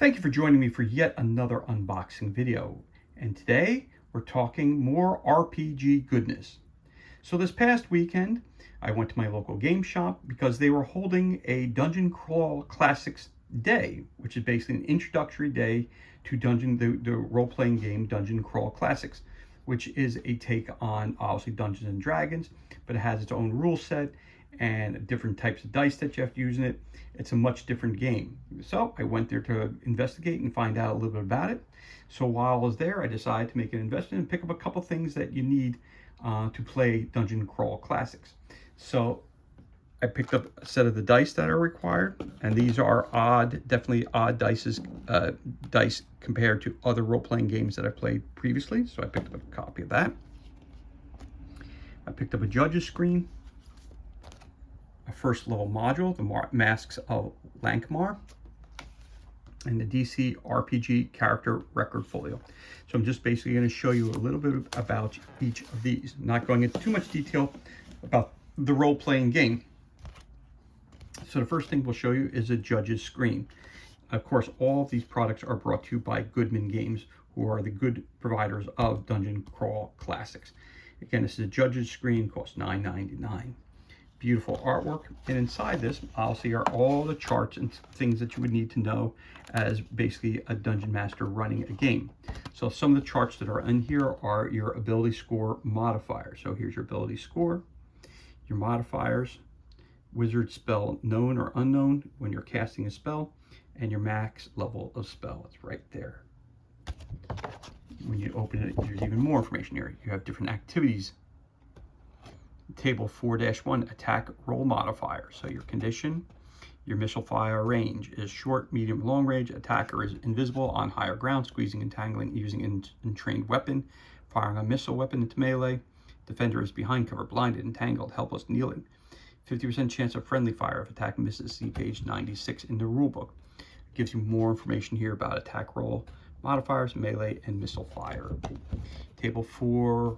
Thank you for joining me for yet another unboxing video. And today we're talking more RPG goodness. So this past weekend, I went to my local game shop because they were holding a Dungeon Crawl Classics Day, which is basically an introductory day to the role-playing game Dungeon Crawl Classics, which is a take on obviously Dungeons and Dragons, but it has its own rule set and different types of dice that you have to use in it. It's a much different game. So I went there to investigate and find out a little bit about it. So while I was there, I decided to make an investment and pick up a couple things that you need to play Dungeon Crawl Classics. So I picked up a set of the dice that are required, and these are odd, definitely odd dice compared to other role-playing games that I played previously. So I picked up a copy of that. I picked up a judge's screen, a first level module, the Masks of Lankmar, and the DC RPG character record folio. So I'm just basically going to show you a little bit about each of these. I'm not going into too much detail about the role-playing game. So the first thing we'll show you is a judge's screen. Of course, all of these products are brought to you by Goodman Games, who are the good providers of Dungeon Crawl Classics. Again, this is a judge's screen, costs $9.99. Beautiful artwork, and inside this obviously are all the charts and things that you would need to know as basically a dungeon master running a game. So some of the charts that are in here are your ability score modifier. So here's your ability score, your modifiers, wizard spell known or unknown when you're casting a spell, and your max level of spell. It's right there. When you open it, there's even more information here. You have different activities. Table 4-1, attack roll modifier. So your condition, your missile fire range is short, medium, long range. Attacker is invisible on higher ground, squeezing, entangling, using an entrained weapon, firing a missile weapon into melee. Defender is behind cover, blinded, entangled, helpless, kneeling. 50% chance of friendly fire if attack misses. See page 96 in the rulebook. It gives you more information here about attack roll modifiers, melee, and missile fire. Table 4-2,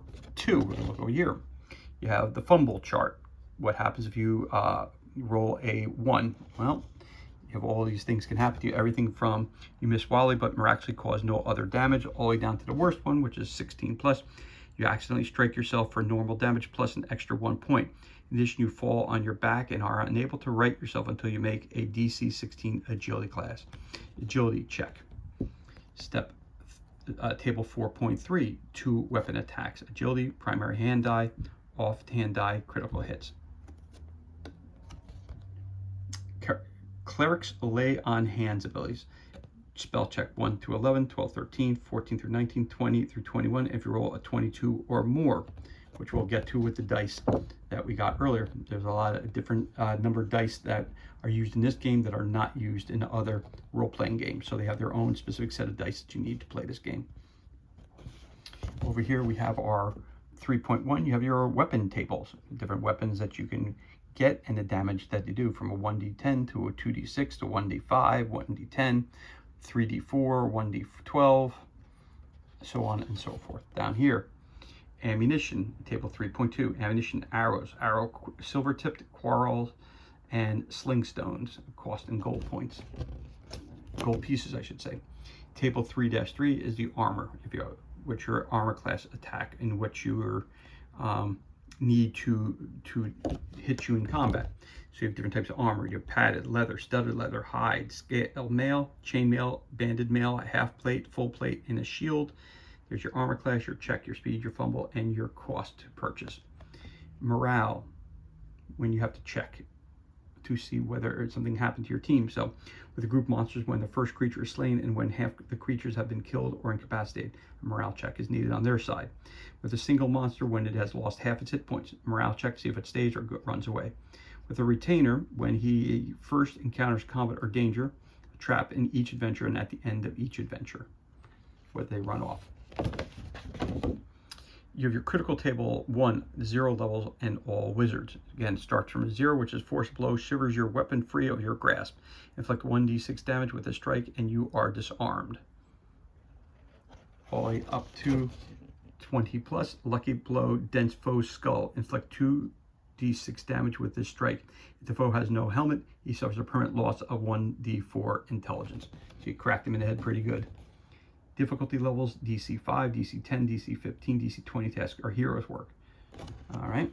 we're going to look over here. You have the fumble chart. What happens if you roll a 1? Well, you have all these things can happen to you. Everything from you miss wildly but miraculously cause no other damage, all the way down to the worst one, which is 16 plus. You accidentally strike yourself for normal damage plus an extra 1 point. In addition, you fall on your back and are unable to right yourself until you make a DC 16 agility check. Step table 4.3, 2 weapon attacks. Agility, primary hand die, off-hand die, critical hits. Cleric's lay on hands abilities. Spell check 1 through 11, 12, 13, 14 through 19, 20 through 21. If you roll a 22 or more, which we'll get to with the dice that we got earlier. There's a lot of different number of dice that are used in this game that are not used in other role-playing games. So they have their own specific set of dice that you need to play this game. Over here we have our 3.1, you have your weapon tables, different weapons that you can get and the damage that they do, from a 1d10 to a 2d6 to 1d5, 1d10, 3d4, 1d12, so on and so forth. Down here, ammunition, table 3.2, ammunition, arrows, silver tipped, quarrels, and sling stones, cost in gold points, gold pieces I should say. Table 3-3 is the armor, which your armor class attack, in which you need to hit you in combat. So you have different types of armor. You have padded, leather, studded leather, hide, scale mail, chain mail, banded mail, a half plate, full plate, and a shield. There's your armor class, your check, your speed, your fumble, and your cost to purchase. Morale, when you have to check to see whether something happened to your team. So with the group monsters, when the first creature is slain and when half the creatures have been killed or incapacitated, a morale check is needed on their side. With a single monster, when it has lost half its hit points, morale check, see if it stays or runs away. With a retainer, when he first encounters combat or danger, a trap in each adventure and at the end of each adventure, whether they run off. You have your critical table 1, 0 levels, and all wizards. Again, starts from a 0, which is force blow, shivers your weapon free of your grasp. Inflict 1d6 damage with a strike, and you are disarmed. All the way up to 20 plus, lucky blow, dense foe's skull. Inflict 2d 1d6 damage with this strike. If the foe has no helmet, he suffers a permanent loss of 1d4 intelligence. So you cracked him in the head pretty good. Difficulty levels, DC 5, DC 10, DC 15, DC 20 tasks are hero's work. All right.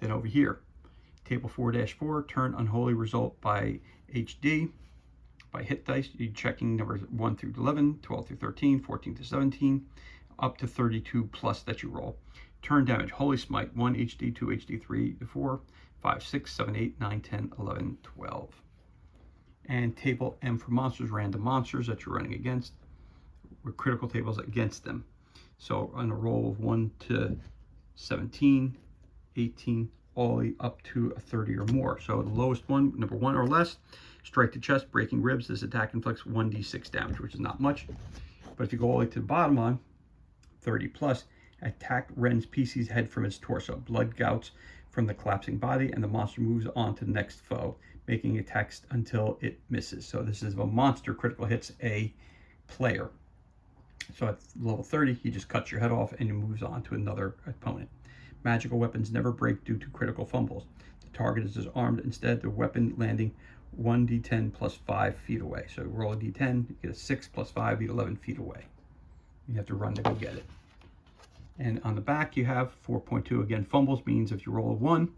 Then over here, table 4-4, turn unholy result by HD. By hit dice, you're checking numbers 1 through 11, 12 through 13, 14 to 17, up to 32 plus that you roll. Turn damage, Holy Smite, 1 HD, 2 HD, 3 to 4, 5, 6, 7, 8, 9, 10, 11, 12. And table M for monsters, random monsters that you're running against, with critical tables against them. So on a roll of 1 to 17, 18, all the way up to a 30 or more. So the lowest one, number 1 or less, strike the chest, breaking ribs. This attack inflicts 1d6 damage, which is not much. But if you go all the way to the bottom line, 30 plus, attack rends PC's head from its torso. Blood gouts from the collapsing body, and the monster moves on to the next foe, making attacks until it misses. So this is if a monster critical hits a player. So at level 30, he just cuts your head off and he moves on to another opponent. Magical weapons never break due to critical fumbles. The target is disarmed. Instead, the weapon landing 1d10 plus 5 feet away. So roll a d10, you get a 6 plus 5, you get 11 feet away. You have to run to go get it. And on the back, you have 4.2. Again, fumbles means if you roll a 1,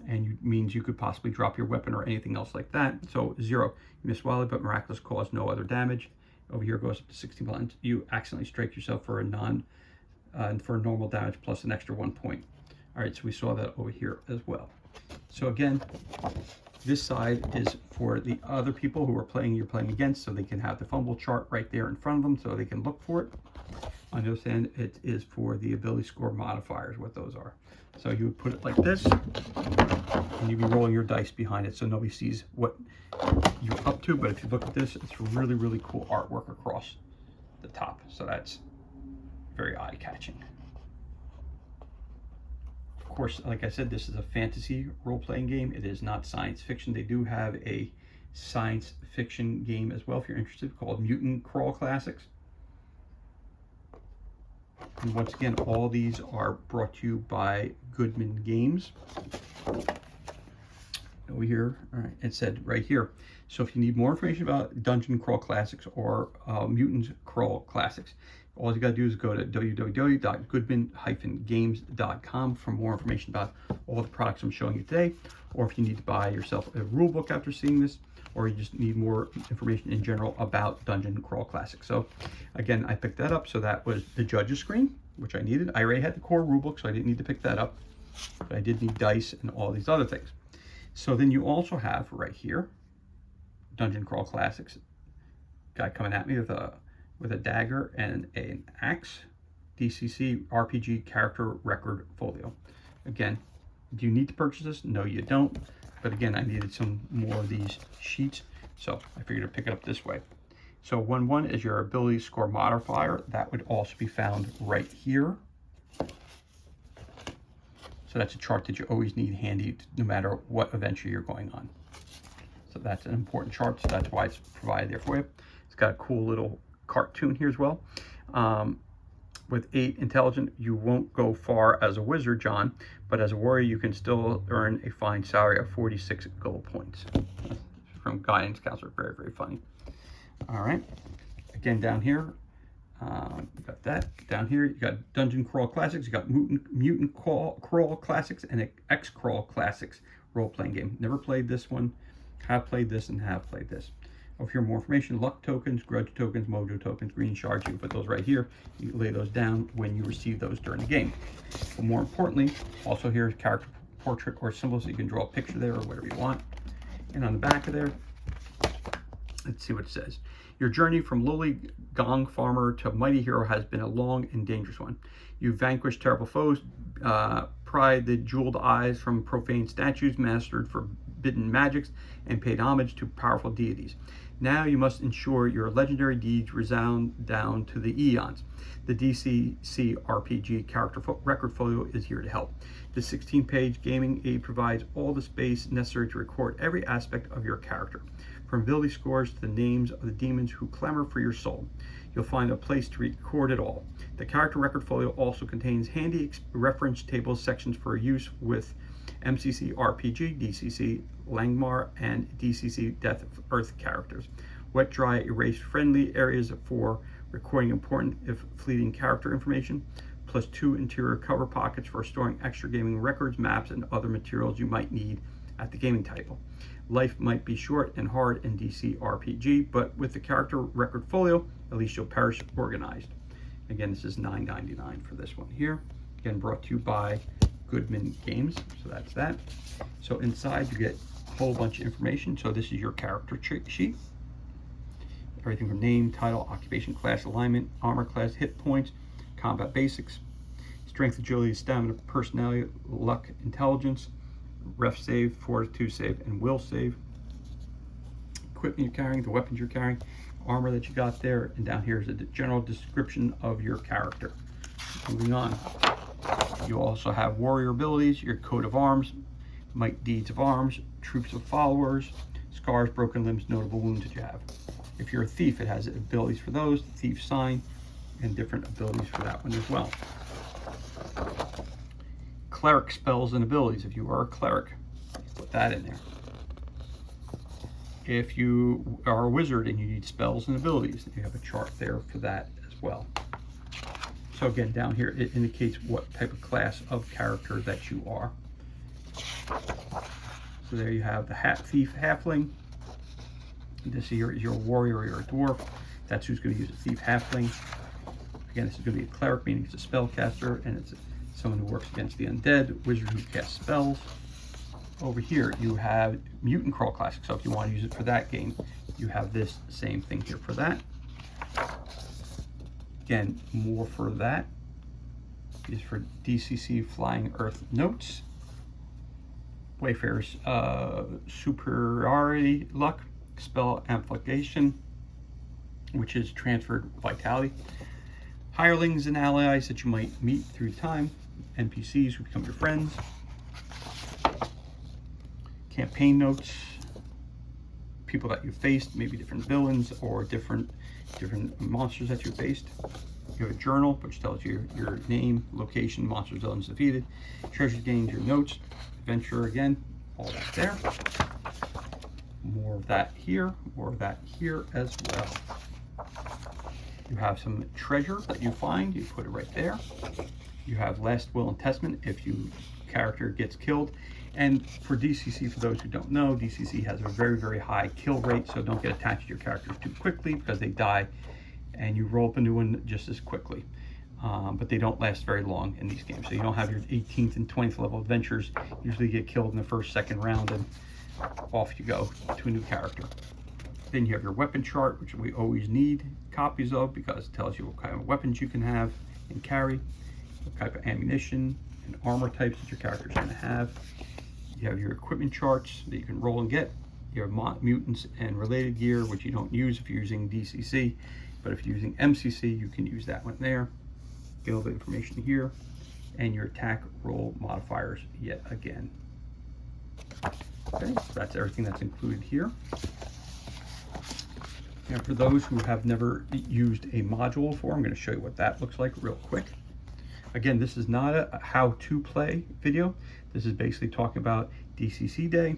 and means you could possibly drop your weapon or anything else like that. So 0, you miss wildly, but miraculous cause no other damage. Over here goes up to 16 points. You accidentally strike yourself for a for normal damage plus an extra 1 point. All right, so we saw that over here as well. So again, this side is for the other people who are playing, you're playing against, so they can have the fumble chart right there in front of them so they can look for it. On the other hand, it is for the ability score modifiers, what those are. So you would put it like this, and you'd be rolling your dice behind it so nobody sees what you're up to. But if you look at this, it's really, really cool artwork across the top. So that's very eye-catching. Of course, like I said, this is a fantasy role-playing game. It is not science fiction. They do have a science fiction game as well, if you're interested, called Mutant Crawl Classics. And once again, all these are brought to you by Goodman Games. Over here, all right, it said right here. So if you need more information about Dungeon Crawl Classics or Mutant Crawl Classics, all you got to do is go to www.goodman-games.com for more information about all the products I'm showing you today. Or if you need to buy yourself a rule book after seeing this, or you just need more information in general about Dungeon Crawl Classics. So again, I picked that up. So that was the judge's screen, which I needed. I already had the core rulebook, so I didn't need to pick that up. But I did need dice and all these other things. So then you also have right here, Dungeon Crawl Classics. Guy coming at me with a dagger and an axe. DCC RPG Character Record Folio. Again, do you need to purchase this? No, you don't. But again, I needed some more of these sheets, so I figured to pick it up this way. So 1-1 is your ability score modifier. That would also be found right here. So that's a chart that you always need handy no matter what adventure you're going on. So that's an important chart, so that's why it's provided there for you. It's got a cool little cartoon here as well. With 8 intelligent, you won't go far as a wizard, John, but as a warrior, you can still earn a fine salary of 46 gold points. From Guidance Counselor, very, very funny. All right, again, down here, you got that. Down here, you got Dungeon Crawl Classics, you got Mutant Crawl Classics, and X-Crawl Classics role-playing game. Never played this one, have played this, and have played this. Over here, more information, luck tokens, grudge tokens, mojo tokens, green shards. You can put those right here. You lay those down when you receive those during the game. But more importantly, also here's character portrait or symbol, so you can draw a picture there or whatever you want. And on the back of there, let's see what it says. Your journey from lowly gong farmer to mighty hero has been a long and dangerous one. You've vanquished terrible foes, pried the jeweled eyes from profane statues, mastered forbidden magics, and paid homage to powerful deities. Now you must ensure your legendary deeds resound down to the eons. The DCC RPG Character Record Folio is here to help. The 16-page gaming aid provides all the space necessary to record every aspect of your character, from ability scores to the names of the demons who clamor for your soul. You'll find a place to record it all. The Character Record Folio also contains handy reference tables sections for use with MCC RPG, DCC Langmar, and DCC Death of Earth characters. Wet dry erase friendly areas for recording important if fleeting character information, plus 2 interior cover pockets for storing extra gaming records, maps, and other materials you might need at the gaming table. Life might be short and hard in DC RPG, but with the character record folio, at least you'll perish organized. Again, this is $9.99 for this one here. Again, brought to you by Goodman Games, so that's that. So inside you get a whole bunch of information. So this is your character sheet. Everything from name, title, occupation, class, alignment, armor class, hit points, combat basics, strength, agility, stamina, personality, luck, intelligence, ref save, fortitude save, and will save. Equipment you're carrying, the weapons you're carrying, armor that you got there, and down here is a general description of your character. Moving on, you also have warrior abilities, your coat of arms, might deeds of arms, troops of followers, scars, broken limbs, notable wounds that you have. If you're a thief, it has abilities for those, the thief sign, and different abilities for that one as well. Cleric spells and abilities. If you are a cleric, put that in there. If you are a wizard and you need spells and abilities, you have a chart there for that as well. So again, down here it indicates what type of class of character that you are. So there you have the thief halfling. This here is your warrior or your dwarf. That's who's going to use a thief halfling. Again, this is going to be a cleric, meaning it's a spellcaster, and it's someone who works against the undead, wizard who casts spells. Over here you have Mutant Crawl Classic, so if you want to use it for that game, you have this same thing here for that. Again, more for that is for DCC Flying Earth Notes, Wayfarer's Superiority Luck, Spell Amplification, which is transferred vitality, hirelings and allies that you might meet through time, NPCs who become your friends, campaign notes, people that you faced, maybe different villains or different monsters that you faced. You have a journal which tells you your name, location, monsters, villains defeated, treasure gained, your notes, adventure again, all that there. More of that here, more of that here as well. You have some treasure that you find, you put it right there. You have last will and testament if your character gets killed. And for DCC, for those who don't know, DCC has a very, very high kill rate, so don't get attached to your characters too quickly because they die and you roll up a new one just as quickly. But they don't last very long in these games. So you don't have your 18th and 20th level adventures usually get killed in the first, second round, and off you go to a new character. Then you have your weapon chart, which we always need copies of because it tells you what kind of weapons you can have and carry, what type of ammunition and armor types that your character is going to have. You have your equipment charts that you can roll and get. You have mutants and related gear, which you don't use if you're using DCC, but if you're using MCC, you can use that one there. Get a little bit of information here, and your attack roll modifiers yet again. Okay, so that's everything that's included here. And for those who have never used a module before, I'm going to show you what that looks like real quick. Again, this is not a how-to play video. This is basically talking about DCC Day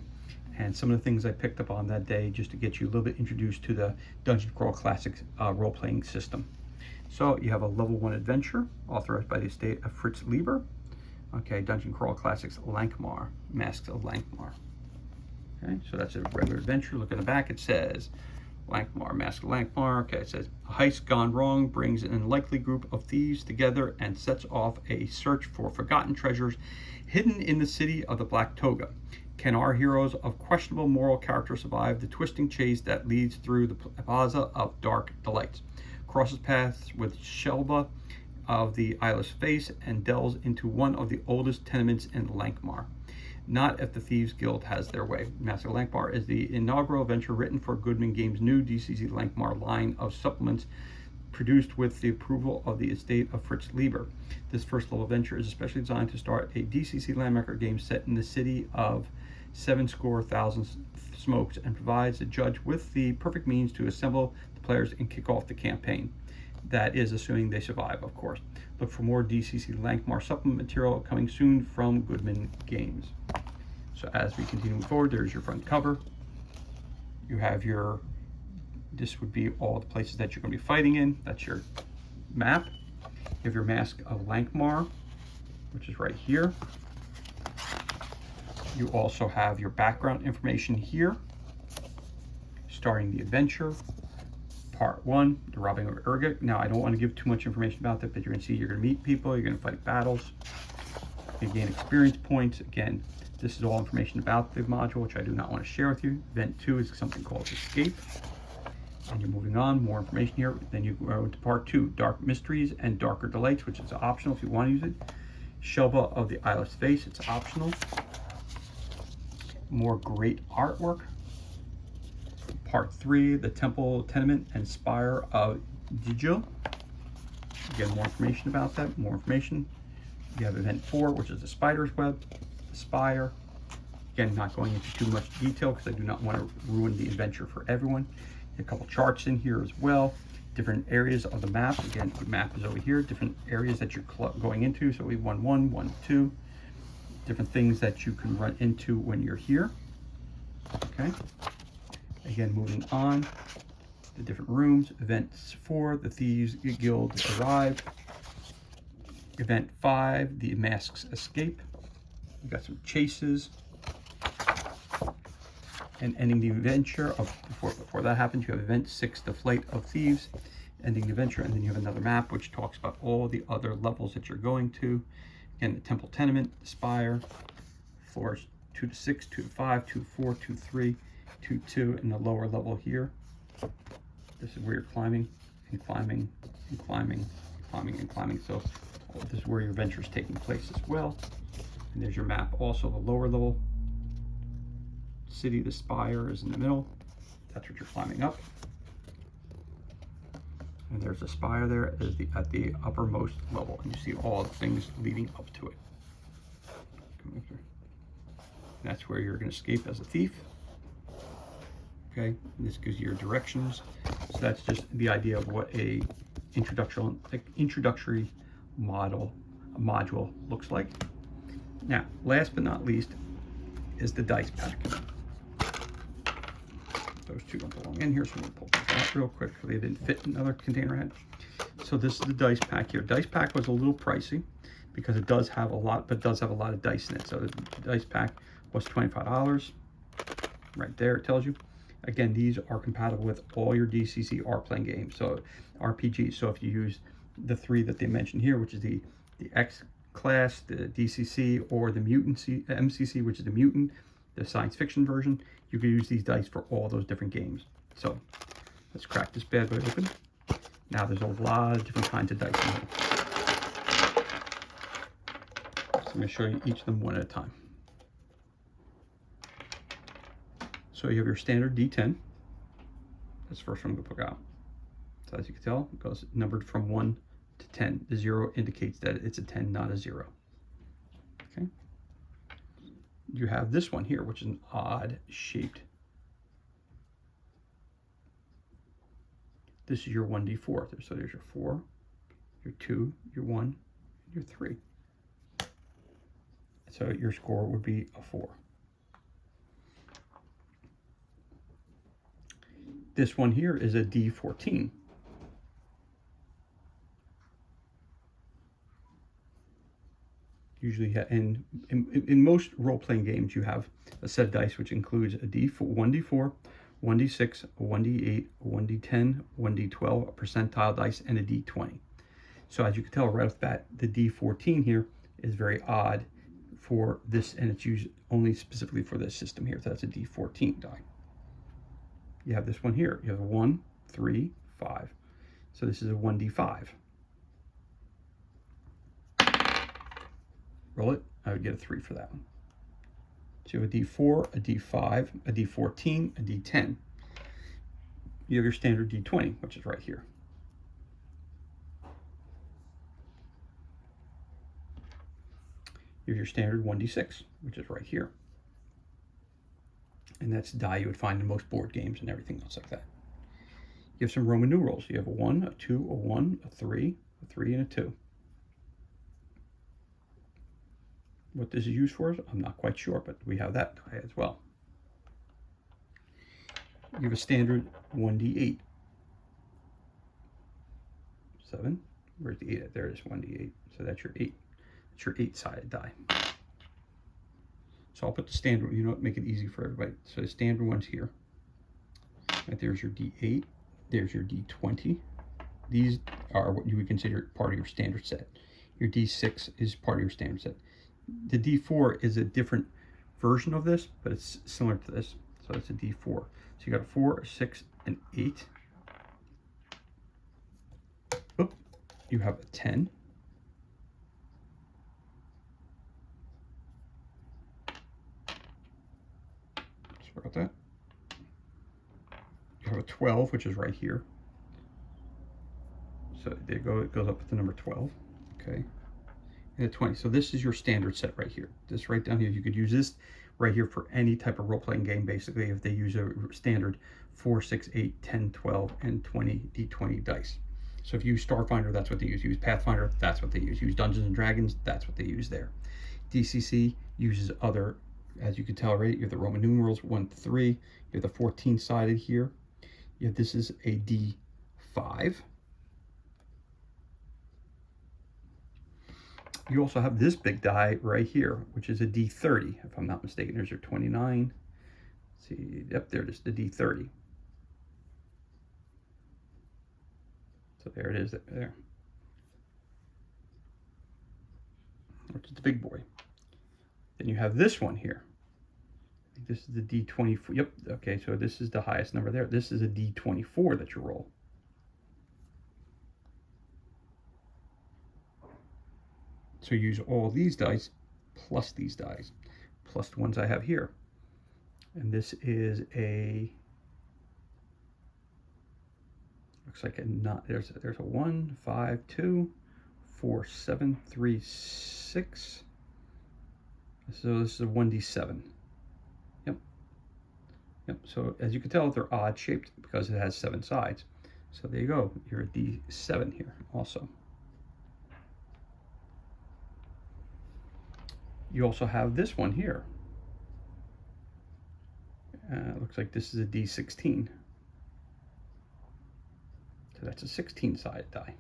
and some of the things I picked up on that day just to get you a little bit introduced to the Dungeon Crawl Classics role-playing system. So you have a level 1 adventure authorized by the estate of Fritz Lieber. Okay, Dungeon Crawl Classics Lankmar, Masks of Lankmar. Okay, so that's a regular adventure. Look at the back, it says Lankmar, Mask of Lankmar. Okay, it says a heist gone wrong brings an unlikely group of thieves together and sets off a search for forgotten treasures hidden in the city of the Black Toga. Can our heroes of questionable moral character survive the twisting chase that leads through the Plaza of Dark Delights, crosses paths with Shelba of the Eyeless Face, and delves into one of the oldest tenements in Lankmar? Not if the Thieves Guild has their way. Master Lankmar is the inaugural venture written for Goodman Games' new DCC Lankmar line of supplements produced with the approval of the estate of Fritz Lieber. This first level venture is especially designed to start a DCC Landmarker game set in the city of 70,000 smokes and provides the judge with the perfect means to assemble the players and kick off the campaign. That is assuming they survive, of course. Look for more DCC Lankmar supplement material coming soon from Goodman Games. So as we continue forward, there's your front cover. You have your, this would be all the places that you're going to be fighting in. That's your map. You have your Mask of Lankmar, which is right here. You also have your background information here, starting the adventure. Part 1, the robbing of Urga. Now, I don't want to give too much information about that, but you're going to see you're going to meet people, you're going to fight battles, you gain experience points. Again, this is all information about the module, which I do not want to share with you. Event 2 is something called Escape. And you're moving on, more information here. Then you go into Part 2, Dark Mysteries and Darker Delights, which is optional if you want to use it. Shelva of the Eyeless Face, it's optional. More great artwork. Part 3, the Temple, Tenement, and Spire of Digil. Again, more information about that, more information. You have Event 4, which is the Spider's Web, the Spire. Again, not going into too much detail because I do not want to ruin the adventure for everyone. A couple charts in here as well. Different areas of the map. Again, the map is over here. Different areas that you're going into. So we 1-1, 1-2. Different things that you can run into when you're here. Okay. Again, moving on, the different rooms. Event 4, the Thieves Guild arrive. Event 5, the Masks escape. You got some chases. And ending the adventure of, before that happens, you have Event 6, the Flight of Thieves, ending the adventure, and then you have another map which talks about all the other levels that you're going to. Again, the Temple Tenement, the Spire, floors 2 to 6, 2 to 5, 2 to 4, 2 to 3. 2, and the lower level here. This is where you're climbing and climbing and climbing, climbing and climbing. So this is where your adventure is taking place as well. And there's your map. Also, the lower level city, the spire is in the middle. That's what you're climbing up. And there's a spire there at the uppermost level, and you see all the things leading up to it. That's where you're going to escape as a thief. Okay, and this gives you your directions. So that's just the idea of what a introductory module looks like. Now, last but not least is the dice pack. Those two don't belong in here, so I'm going to pull this out real quick because they didn't fit in another container I had. So this is the dice pack here. Dice pack was a little pricey because it does have a lot, but it does have a lot of dice in it. So the dice pack was $25. Right there, it tells you. Again, these are compatible with all your DCC R-playing games, so RPGs. So if you use the 3 that they mentioned here, which is the X class, the DCC, or the MCC, which is the mutant, the science fiction version, you can use these dice for all those different games. So let's crack this bad boy open. Now there's a lot of different kinds of dice in here. So I'm going to show you each of them one at a time. So you have your standard D10. That's the first one I'm going to pick out. So as you can tell, it goes numbered from 1 to 10. The 0 indicates that it's a 10, not a 0. Okay. You have this one here, which is an odd shaped. This is your 1d4. So there's your 4, your 2, your 1, your 3. So your score would be a 4. This one here is a D14. Usually, in most role-playing games, you have a set of dice which includes a D4, 1d4, 1d6, a 1d8, a 1d10, 1d12, a percentile dice, and a d20. So as you can tell right off the bat, the D14 here is very odd for this, and it's used only specifically for this system here. So that's a D14 die. You have this one here. You have a 1, 3, 5. So this is a 1d5. Roll it. I would get a 3 for that one. So you have a D4, a D5, a D14, a D10. You have your standard D20, which is right here. You have your standard 1d6, which is right here. And that's die you would find in most board games and everything else like that. You have some Roman numerals. You have a 1, a 2, a 1, a 3, a 3, and a 2. What this is used for, I'm not quite sure, but we have that as well. You have a standard 1d8. 7. Where's the 8? There it is, 1d8. So that's your 8. That's your 8-sided die. So I'll put the standard, make it easy for everybody. So the standard one's here. Right, there's your d8. There's your d20. These are what you would consider part of your standard set. Your d6 is part of your standard set. The d4 is a different version of this, but it's similar to this. So it's a d4. So you got a 4, a 6, an 8. Oop, you have a 10. Sorry about that. You have a 12, which is right here. So there you go, it goes up with the number 12. Okay. And a 20. So this is your standard set right here. This right down here, you could use this right here for any type of role-playing game, basically, if they use a standard 4, 6, 8, 10, 12, and 20 D20 dice. So if you use Starfinder, that's what they use. Use Pathfinder, that's what they use. Use Dungeons and Dragons, that's what they use there. DCC uses other, as you can tell, right? You have the Roman numerals 1 to 3. You have the 14-sided here. This is a D5. You also have this big die right here, which is a D30, if I'm not mistaken. There's your 29. Let's see, yep, there it is, the D30. So there it is, there. Which is the big boy. Then you have this one here. I think this is the D24. Yep, okay, so this is the highest number there. This is a D24 that you roll. So you use all these dice plus these dice, plus the ones I have here. And this is a, looks like a not, there's a 1, 5, 2, 4, 7, 3, 6. So this is a 1d7. Yep. Yep. So as you can tell, they're odd shaped because it has 7 sides. So there you go. You're a D7 here also. You also have this one here. Looks like this is a D16. So that's a 16-sided die.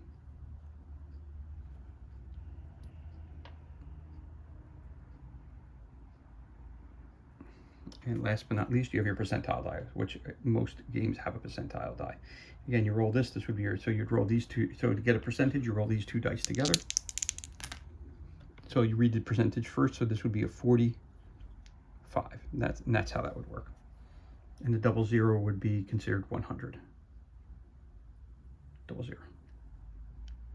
And last but not least, you have your percentile die, which most games have a percentile die. Again, you roll this would be your, so you'd roll these two. So to get a percentage, you roll these 2 dice together. So you read the percentage first, so this would be a 45. And that's how that would work. And the 00 would be considered 100. 00.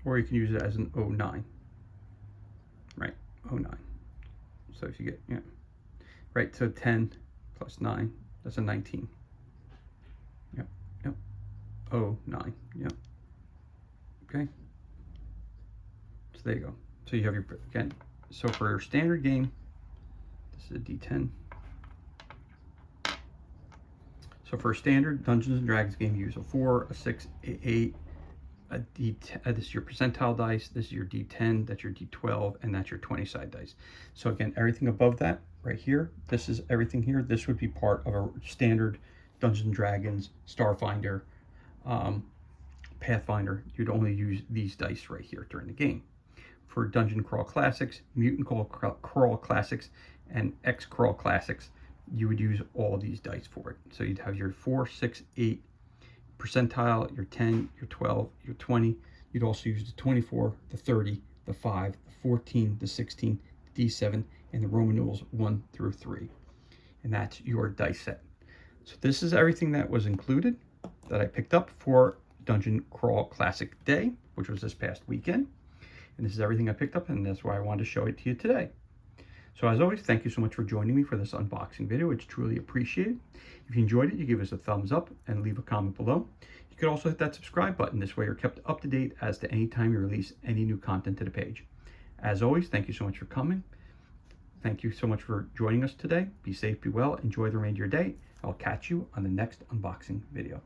Or you can use it as an 09. Right, 09. So if you get, yeah. Right, so 10 plus 9, that's a 19. Yep, yep. 09, yep. Okay. So there you go. So you have your, again, so for your standard game, this is a D10. So for a standard Dungeons and Dragons game, you use a 4, a 6, a 8, a D10. This is your percentile dice. This is your D10. That's your D12, and that's your 20-side dice. So again, everything above that, right here, this is everything here. This would be part of a standard Dungeons and Dragons, Starfinder, Pathfinder. You'd only use these dice right here during the game. For Dungeon Crawl Classics, Mutant Crawl Classics, and X Crawl Classics, you would use all these dice for it. So you'd have your 4, 6, 8 percentile, your 10, your 12, your 20. You'd also use the 24, the 30, the 5, the 14, the 16, the D7, and the Roman numerals 1 through 3. And that's your dice set. So this is everything that was included that I picked up for Dungeon Crawl Classic Day, which was this past weekend. And this is everything I picked up, and that's why I wanted to show it to you today. So as always, thank you so much for joining me for this unboxing video. It's truly appreciated. If you enjoyed it, you give us a thumbs up and leave a comment below. You could also hit that subscribe button. This way you're kept up to date as to any time you release any new content to the page. As always, thank you so much for coming. Thank you so much for joining us today. Be safe, be well, enjoy the remainder of your day. I'll catch you on the next unboxing video.